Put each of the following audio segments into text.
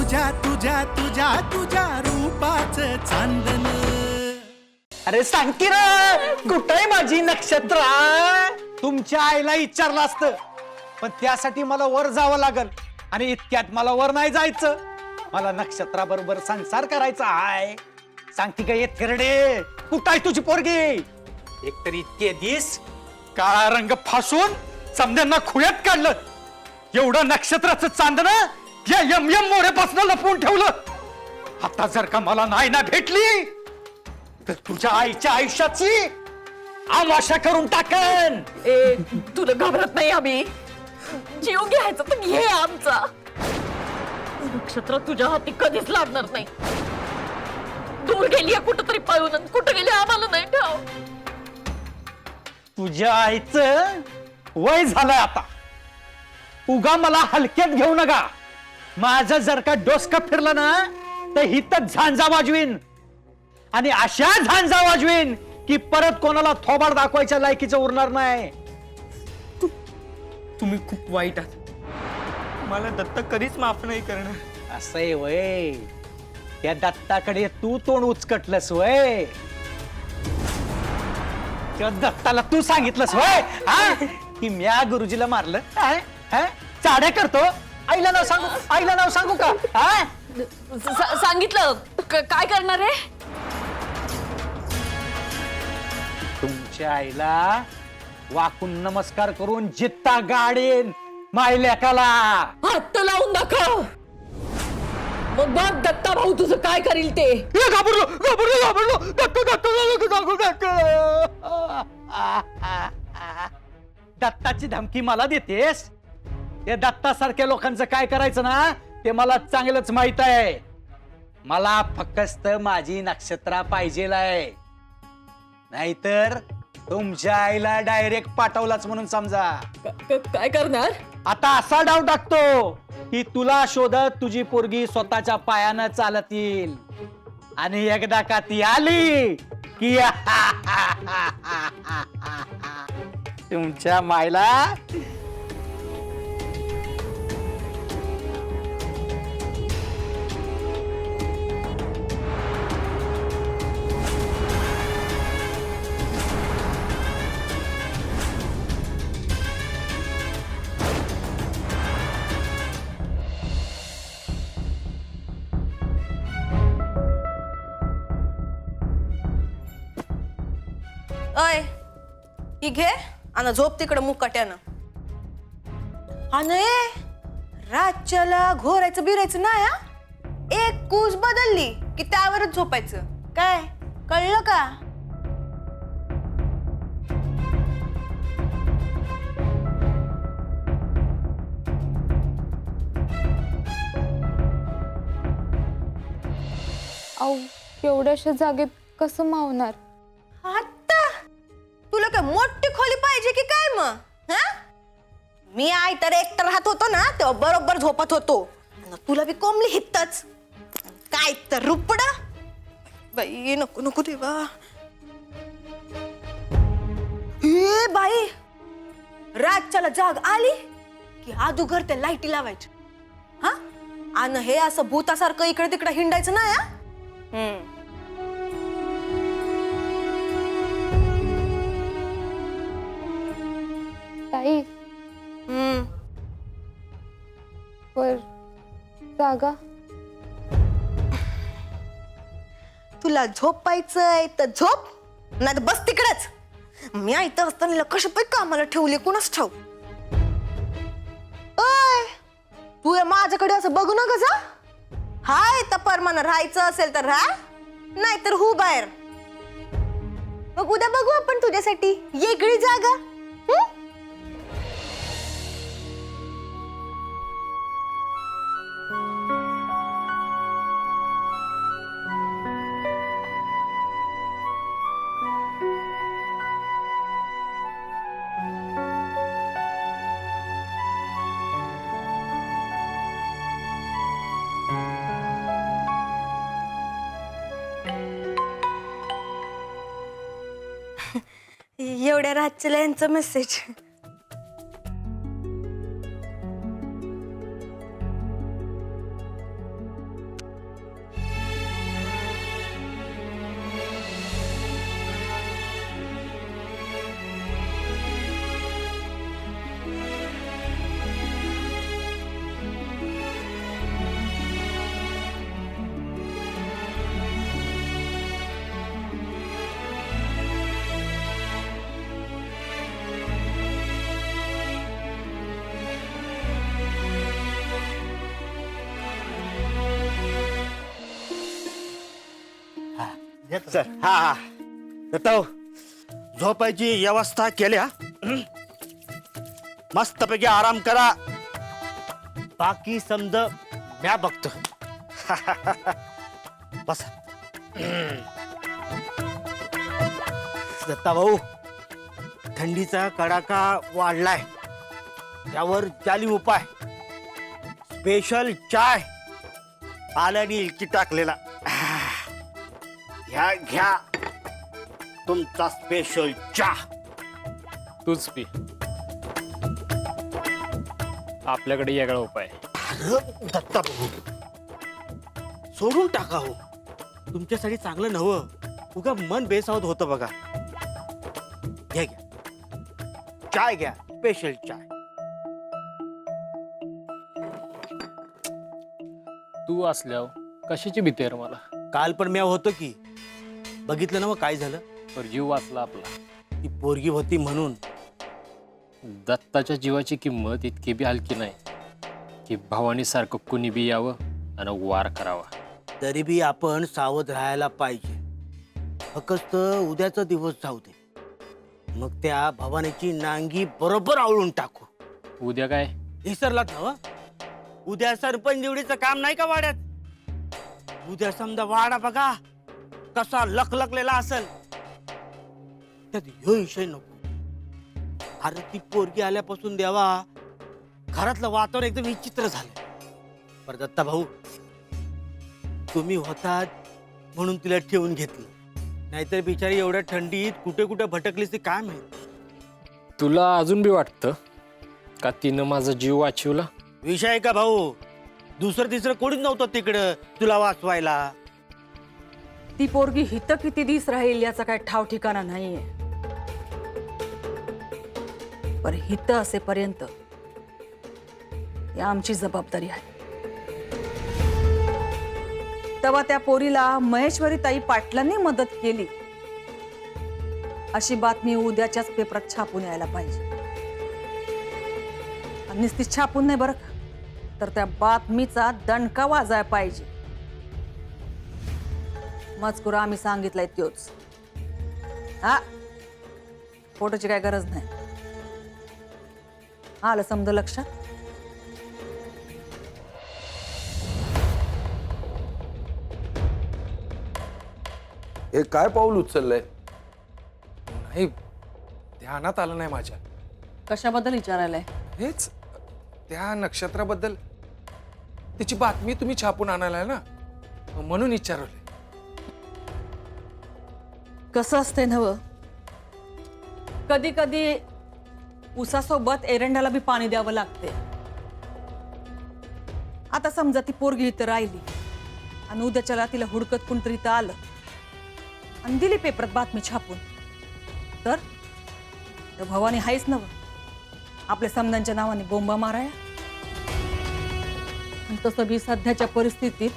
तुझ्या तुझ्या तुझ्या तुझ्या रूपाचं चांदन. अरे सांग की रे, कुठे माझी नक्षत्र? तुमच्या आईला विचारलं असतं, पण त्यासाठी मला वर जावं लागल आणि इतक्यात मला वर नाही जायचं. मला नक्षत्राबरोबर संसार करायचा आहे. सांगती का येत फिरडे, कुठं आहे तुझी पोरगी? एकतरी इतके दिस काळा रंग फासून समद्यांना खुळ्यात काढलं. एवढं नक्षत्राचं चांदण या यम यम मोऱ्यापासून लपवून ठेवलं. आता जर का मला नाही ना भेटली तर तुझ्या आईच्या आयुष्याची आमाशा करून टाकन. ए तुला घाबरत नाही आम्ही? जीव घ्यायचा तर घे आमचा. नक्षत्र तुझ्या हाती कधीच लागणार नाही. दूर गेली कुठंतरी पळून, कुठं गेली आम्हाला नाही ठाव. तुझ्या आईचं वय झालंय आता. उगा मला हलक्यात घेऊ नका. माझं जर का डोसकं फिरलं ना तर हितच झांजा वाजवीन आणि अशा झांजा वाजवीन की परत कोणाला थोबाड दाखवायच्या लायकीचं उरणार नाही. तुम्ही खूप वाईट आहात. मला दत्त कधीच माफ नाही करणार. असंय वय. त्या दत्ताकडे तू तोंड उचकटलंस वय. त्या दत्ताला तू सांगितलंस वय की म्या गुरुजीला मारलं. चाड्या करतो. आईला नाव सांगू का? सांगितलं काय करणार आहे? तुमच्या आईला वाकून नमस्कार करून जित्ता गाडीन मायलेकाला. हात लावून दाखव, मग बघ दत्ता भाऊ तुझं काय करील ते. दत्ताची धमकी मला देतेस? त्या दत्तासारख्या लोकांचं काय करायचं ना ते मला चांगलंच माहित आहे. मला फक्त माझी नक्षत्रा पाहिजेलाय, नाहीतर तुमच्या आईला डायरेक्ट पाठवलाच म्हणून समजा. काय करणार? आता असा डाव टाकतो की तुला शोधत तुझी पोरगी स्वतःच्या पायानं चालत येईल आणि एकदा का ती आली की तुमच्या मायला अय ही घे आणि झोप तिकडं मुकाट्यानं. आणि राज्याला घोरायचं बिरायचं नाही हा. एक कूस बदलली की त्यावरच झोपायचं. काय कळलं का? अहो एवढ्याशा जागेत कसं मावणार? आता तुला काय मोठी खोली पाहिजे की काय मग? हा मी आई तर एकटा राहत होतो ना तेव्हा बरोबर झोपत होतो. तुला बी कोंबली हितच काय तर रुपड. बाई नको नको देवा. हे बाई रातच्याला जाग आली की अदुगर ते लाईटी लावायची. हा आणि हे असं भूतासारखं इकडे तिकडे हिंडायचं ना. ताई वर जागा. तुला झोपायचंय तर झोप, नाही तर बस तिकडच. मी ऐकत असताना कशा पण कामाला ठेवले कुणाच ठाऊ. अय तू माझ्याकडे असं बघू नका जा. हाय तर परमानं राहायचं असेल तर राहा, नाही तर हु बाहेर. मग उद्या बघू आपण तुझ्यासाठी वेगळी जागा. एवढ्या रातच्याला यांचा मेसेज. सर हा हा दत्ता झोपायची व्यवस्था केल्या मस्तपैकी आराम करा बाकी समज म्या बघतो बस दत्ता भाऊ थंडीचा कडाका वाढलाय त्यावर चाली उपाय स्पेशल चाय आल्याने इलकी टाकलेला घ्या घ्या तुमचा स्पेशल चहा तूच पी आपल्याकडे वेगळा उपाय आहे. अरे दत्ता भाऊ सोडून टाका हो तुमच्यासाठी चांगलं नव्हं उगा मन बेसावत होतं बघा घ्या घ्या चाय घ्या स्पेशल चाय तू असल्यावर कशाची भीती आहे रे मला? काल पण म्या होतो की बघितलं ना मग काय झालं तर जीव वाचला आपला. ती पोरगी होती म्हणून दत्ताच्या जीवाची किंमत इतकी बी हलकी नाही की भवानी सारखं कुणी बी यावं आणि वार करावा. तरी बी आपण सावध राहायला पाहिजे फक्त उद्याचा दिवस जाऊ दे मग त्या भवानीची नांगी बरोबर आवळून टाकू. उद्या काय? विसरलात ना उद्या सरपंच निवडीचं काम नाही का वाड्यात उद्या समजा वाडा बघा कसा लखलखलेला असेल त्यात ह्यो विषय नको. अरे ती पोरगी आल्यापासून देवा घरातलं वातावरण एकदम विचित्र झालं. पर दत्ता भाऊ तुम्ही होतात म्हणून तिला ठेवून घेतलं नाहीतर बिचारी एवढ्या थंडीत कुठे कुठे भटकलीस ती काय माहित. तुला अजून बी वाटतं का तिनं माझा जीव वाचवला? विषय आहे का भाऊ दुसरं तिसरं कोणीच नव्हतं तिकडं तुला वाचवायला. ती पोरगी हित किती दिस राहील याचा काय ठाव ठिकाणा नाहीये पर हित असेपर्यंत ही आमची जबाबदारी आहे. तेव्हा त्या पोरीला महेश्वरी ताई पाटलांनी मदत केली अशी बातमी उद्याच्याच पेपरात छापून यायला पाहिजे. आणि नुसती छापून नाही बरं का तर त्या बातमीचा दणका वाजायला पाहिजे. मजकूर आम्ही सांगितलंय त्योच. हा फोटोची काय गरज नाही. आलं समजा लक्षात. हे काय पाऊल उचललंय? नाही ध्यानात आलं नाही माझ्या. कशाबद्दल विचारायलाय? हेच त्या नक्षत्राबद्दल त्याची बातमी तुम्ही छापून आणायला ना म्हणून विचारले. कसं असतंय नव कधी कधी उसासोबत एरंडाला बी पाणी द्यावं लागते. आता समजा ती पोरगी इथं राहिली आणि उद्याच्याला तिला हुडकत कोणतरी इथं आलं आणि दिली पेपरात बातमी छापून तर भवानी हायच नव आपल्या समजांच्या नावाने बोंबा माराया. आणि तसं बी सध्याच्या परिस्थितीत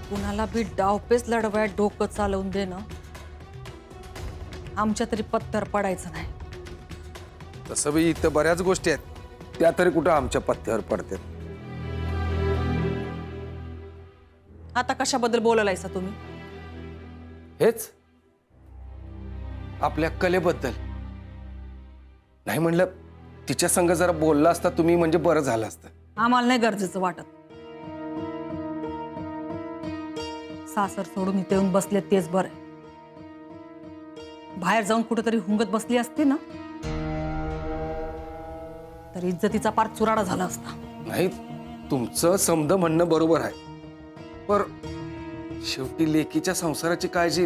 कुणाला बी डावपेच लढवाय डोकं चालवून देणं आमच्या तरी पत्तर पडायचं नाही. तसं बी इथं बऱ्याच गोष्टी आहेत त्या तरी कुठं आमच्या पथ्यावर पडतात. आता कशाबद्दल बोलायलायसा तुम्ही? हेच आपल्या कलेबद्दल. नाही म्हणलं तिच्या संग जरा बोलला असता तुम्ही म्हणजे बरं झालं असतं. आम्हाला नाही गरजेचं वाटत. सासर सोडून इथे येऊन बसले तेच बरं. बाहेर जाऊन कुठेतरी हुंगत बसली असती ना तर इज्जतीचा पार चुराडा झाला असता. नाही तुमचं समद म्हणणं बरोबर आहे पर शेवटी लेकीच्या संसाराची काळजी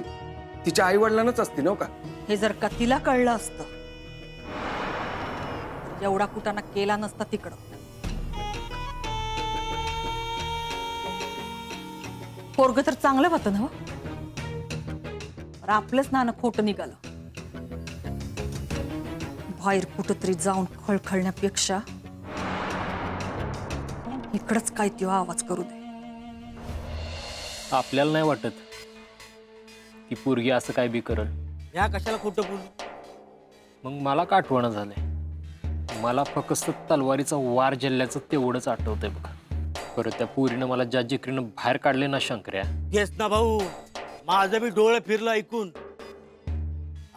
तिच्या आई वडिलांनाच असते ना का. हे जर का तिला कळलं असतं एवढा कुटाणा केला नसता तिकडं. पोरग तर चांगलं होतं ना आपलंच नाणं खोटं निघालं. बाहेर कुठंतरी जाऊन खळखळण्यापेक्षा इकडंच काय तो आवाज करू दे. आपल्याला नाही वाटत की पोरगी असं काय बी करल. या कशाला खोटं बोलू. मग मला का आठवण झालंय. मला फक्त तलवारीचा वार जल्ल्याचं तेवढंच आठवतंय बघा. परत त्या पोरीनं मला ज्या जिकरीनं बाहेर काढले ना शंकर्या तेच ना भाऊ माझं बी डोळं फिरलं ऐकून.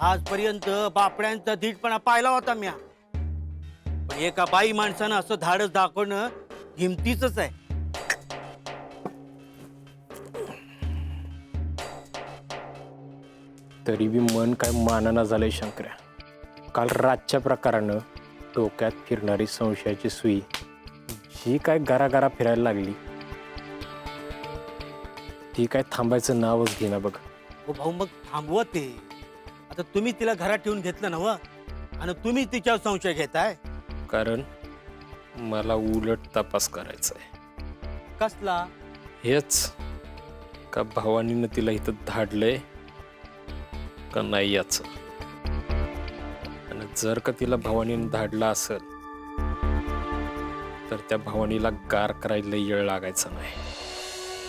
आजपर्यंत बापड्यांचा धीटपणा पाहिला होता म्या, पण एका बाई माणसानं असं धाडस दाखवणं हिमतीच आहे. तरी बी मन काय मानाना झालंय शंकर्या. काल रातच्या प्रकारानं डोक्यात फिरणारी संशयाची सुई जी काय गारा फिरायला लागली ती काय थांबायचं नावच घेना बघ. हो भाऊ, मग थांबवत ते. आता तुम्ही तिला घरात ठेवून घेतलं नव, आणि तुम्ही तिच्यावर संशय घेताय. कारण मला उलट तपास करायचा आहे. कसला? हेच का भवानीनं तिला इथं धाडलंय का नाही याचं. आणि जर का तिला भवानीनं धाडला असेल तर त्या भवानीला गार करायला येळ लागायचा नाही.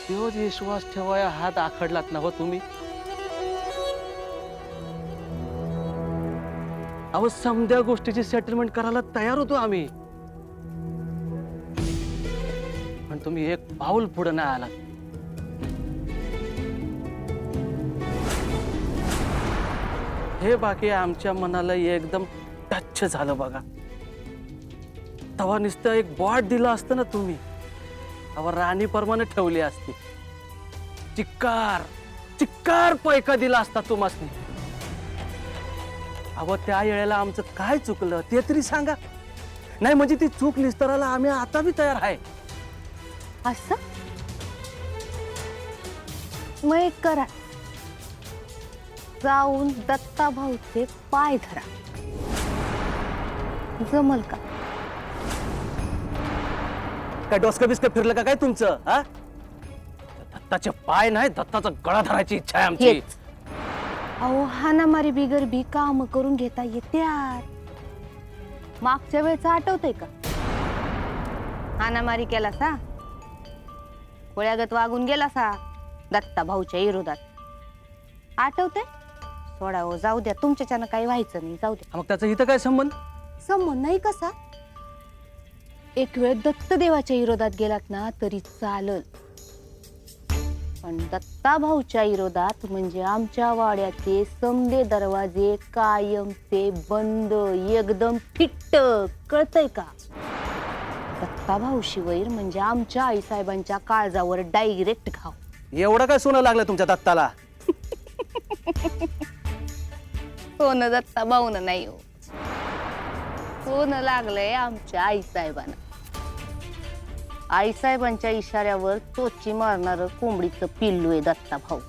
तोच विश्वास ठेवाया हात आखडलात ना हो तुम्ही. अहो समध्या गोष्टीची सेटलमेंट करायला तयार होतो आम्ही, पण तुम्ही एक पाऊल पुढे नाही आला. हे बाकी आमच्या मनाला एकदम टच झालं बघा. तेव्हा नुसतं एक बॉट दिला असतं ना तुम्ही, तेव्हा राणी परमाने ठेवली असती. चिक्कार चिक्कार पैका दिला असता तुम्हासनी. अहो त्या वेळेला आमचं काय चुकलं ते तरी सांगा. नाही म्हणजे ती चूक निस्तरायला आम्ही आता बी तयार आहे. असं मग एक करा, जाऊन दत्ता भाऊचे पाय धरा. जमल का? काय डोसकं बिस्कं फिरलं का काय तुमचं? हा, दत्ताचे पाय नाही, दत्ताचा गळा धरायची इच्छा आहे आमची. हेच. अहो हानामारी बिगर बी काम करून घेता येत्यात. मागच्या वेळेचं आठवतंय का? हानामारी केला सा, गोळ्यागत वागून गेला सा दत्ता भाऊच्या विरोधात. आठवतंय? सोडा हो, जाऊ द्या, तुमच्याच्यानं काही व्हायचं नाही, जाऊ द्या. मग त्याचा इथं काय संबंध? संबंध नाही कसा. एक वेळ दत्तदेवाच्या विरोधात गेलात ना तरी चालल, पण दत्ता भाऊच्या विरोधात म्हणजे आमच्या वाड्याचे समदे दरवाजे कायमचे बंद, एकदम फिट्ट. कळतंय का? दत्ता भाऊ शिवैर म्हणजे आमच्या आईसाहेबांच्या काळजावर डायरेक्ट घाव. एवढं काय सोनं लागलं तुमच्या दत्ताला? सोनं दत्ता भाऊन नाही हो, सोनं लागलंय आमच्या आईसाहेबांना. आईसाहेबांच्या इशाऱ्यावर चोची मारणार कोंबडीचं पिल्लू आहे दत्ता भाऊ,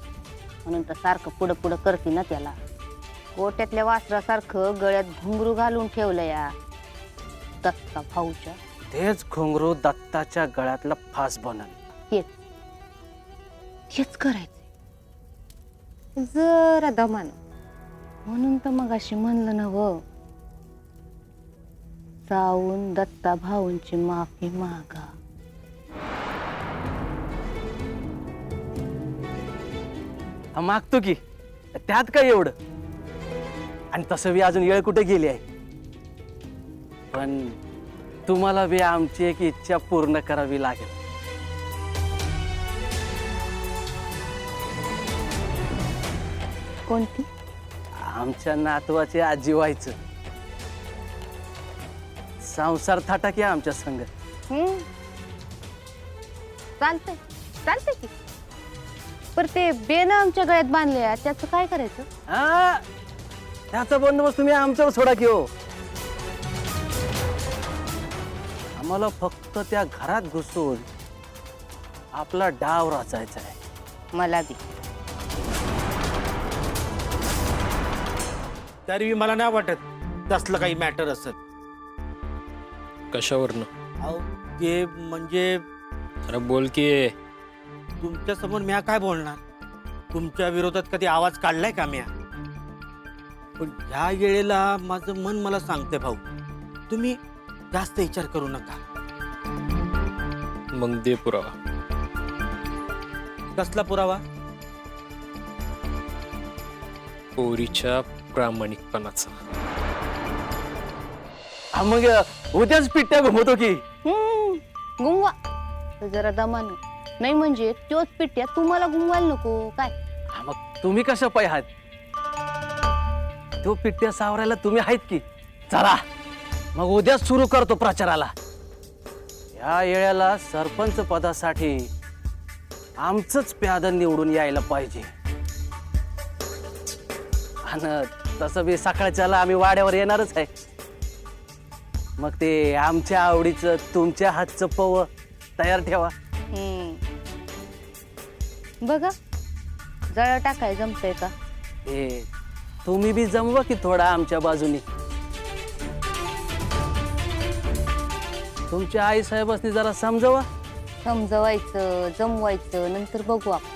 म्हणून तर सारखं पुढं पुढं करते ना त्याला. गोट्यातल्या वासरासारखं गळ्यात घुंगरू घालून ठेवलं या दत्ता भाऊच्या. तेच घुंगरू दत्ताच्या गळ्यातला फास बनल. हेच हेच करायचंय जरा दमानं. म्हणून तर मग अशी म्हणलं ना व, जाऊन दत्ता भाऊंची माफी मागा. हा, मागतो की, त्यात काय एवढं. आणि तसं बी अजून वेळ कुठे गेली आहे. पण तुम्हाला बी आमची एक इच्छा पूर्ण करावी लागेल. कोणती? आमच्या नातवाचे आजी व्हायचं. संसार थाटा की आमच्या संग. चालतंय चालतंय की, पर ते बेन आमच्या गळ्यात बांधले त्याचं काय करायचं? हा, त्याचा बंदोबस्त तुम्ही आमच्यावर सोडा की हो. आम्हाला फक्त त्या घरात घुसून आपला डाव रचायचा आहे. मला बी. तरी मला नाही वाटत तसलं काही मॅटर असेल. कशावरनं? अहो ते म्हणजे अरे बोल की. तुमच्या समोर म्या काय बोलणार? तुमच्या विरोधात कधी आवाज काढलाय का म्या? पण ह्या वेळेला माझं मन मला सांगते भाऊ, तुम्ही जास्त विचार करू नका. मग दे पुरावा. कसला पुरावा? पोरीच्या प्रामाणिकपणाचा. हा, मग उद्याच पिट्ट्या घुमवतो की. गुंगवा तर जरा दमानं, नाही म्हणजे तोच पिट्या तुम्हाला गुंगवायला नको काय. मग तुम्ही कसं पाय आहात? तो पिट्ट्या सावरायला तुम्ही आहेत की. चला मग उद्याच सुरू करतो प्रचाराला. या येळ्याला सरपंच पदासाठी आमचंच प्यादन निवडून यायला पाहिजे. आणि तसं बी सकाळच्याला आम्ही वाड्यावर येणारच आहे. मग ते आमच्या आवडीचं तुमच्या हातचं पव तयार ठेवा. बघा जळ टाकाय जमतंय का? हे तुम्ही बी जमवा की थोडा आमच्या बाजूनी. तुमच्या आई साहेबांनी जरा समजवा. समजवायचं जमवायचं नंतर बघू आपण.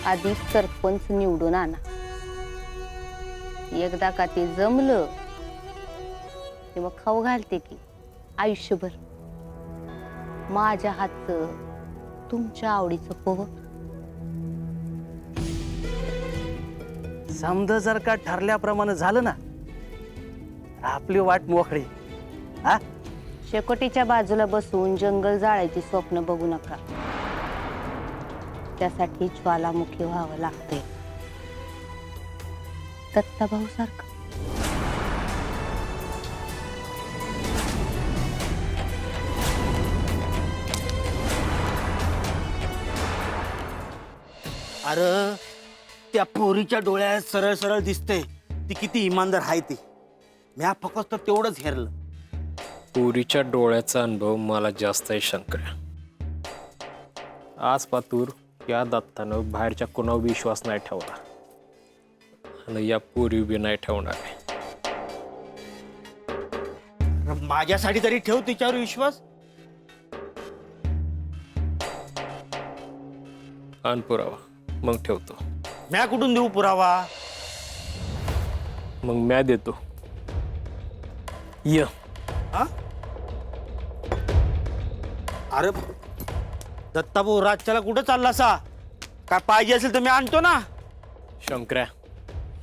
आधी सरपंच निवडून आणा. एकदा का ते जमलं ते मग खाऊ घालते की आयुष्यभर माझ्या हातचं तुमच्या आवडीचं पोह. समज जर का ठरल्याप्रमाणे झालं ना तर आपली वाट मोकळी. हा शेकोटीच्या बाजूला बसून जंगल जाळायची स्वप्न बघू नका. त्यासाठी ज्वालामुखी व्हावं लागतंय. दत्ताभाऊ सारखं. अरे त्या पोरीच्या डोळ्यात सरळ सरळ दिसते ती किती इमानदार आहे ती. म्या फक्त तेवढंच हेरलं. पुरीच्या डोळ्याचा अनुभव मला जास्त आहे शंकर्या. आज पातूर या दत्तानं बाहेरच्या कोणावर विश्वास नाही ठेवला आणि या पुरी बी नाही ठेवणार आहे. माझ्यासाठी तरी ठेव तिच्यावर विश्वास. आण पुरावा मग ठेवतो. म्या कुठून देऊ पुरावा? मग म्या देतो. य हा? अरे दत्ताभाऊ रातच्याला कुठं चालला सा? काय पाहिजे असेल तर मी आणतो ना. शंकर्या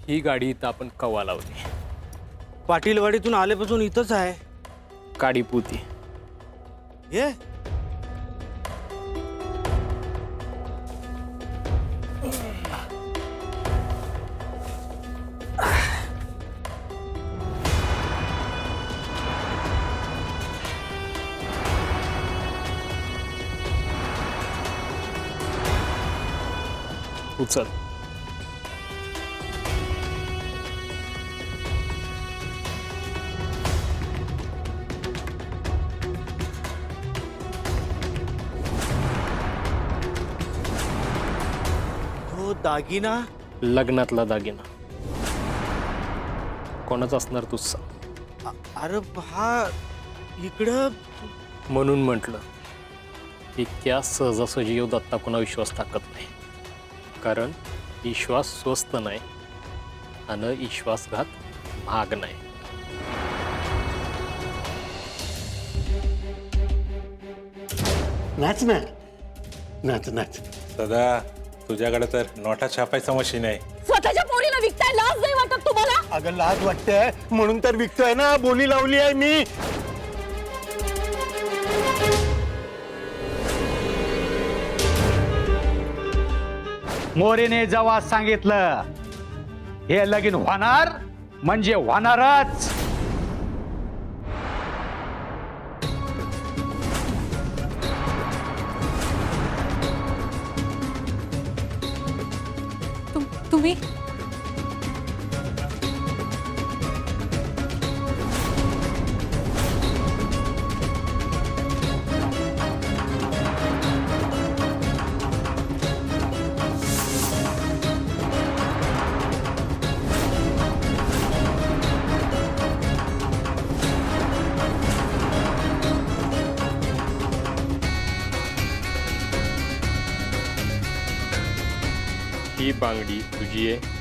ही गाडी इथं आपण कवा लावली. पाटीलवाडीतून आल्यापासून इथंच आहे. काडी पुती ये उचल. हो दागिना. लग्नातला दागिना कोणाचा असणार तुझा? अरे हा इकडं. म्हणून म्हटलं इतक्या सहजासहजी येऊ दत्ता कोणा विश्वास टाकत नाही. कारण विश्वास स्वस्त नाही आणि विश्वासघात भाग नाही. नाच ना नाच नाच. दादा तुझ्याकडे तर नोटा छापायचं मशीन आहे. स्वतःच्या पोरीला विकताय लाज नाही वाटत तुम्हाला? अगं लाज वाटते म्हणून तर विकतोय ना. बोली लावली आहे मी. मोरेने जेव्हा सांगितलं हे लगीन होणार म्हणजे होणारच. तुम्ही ही बांगडी तुझी आहे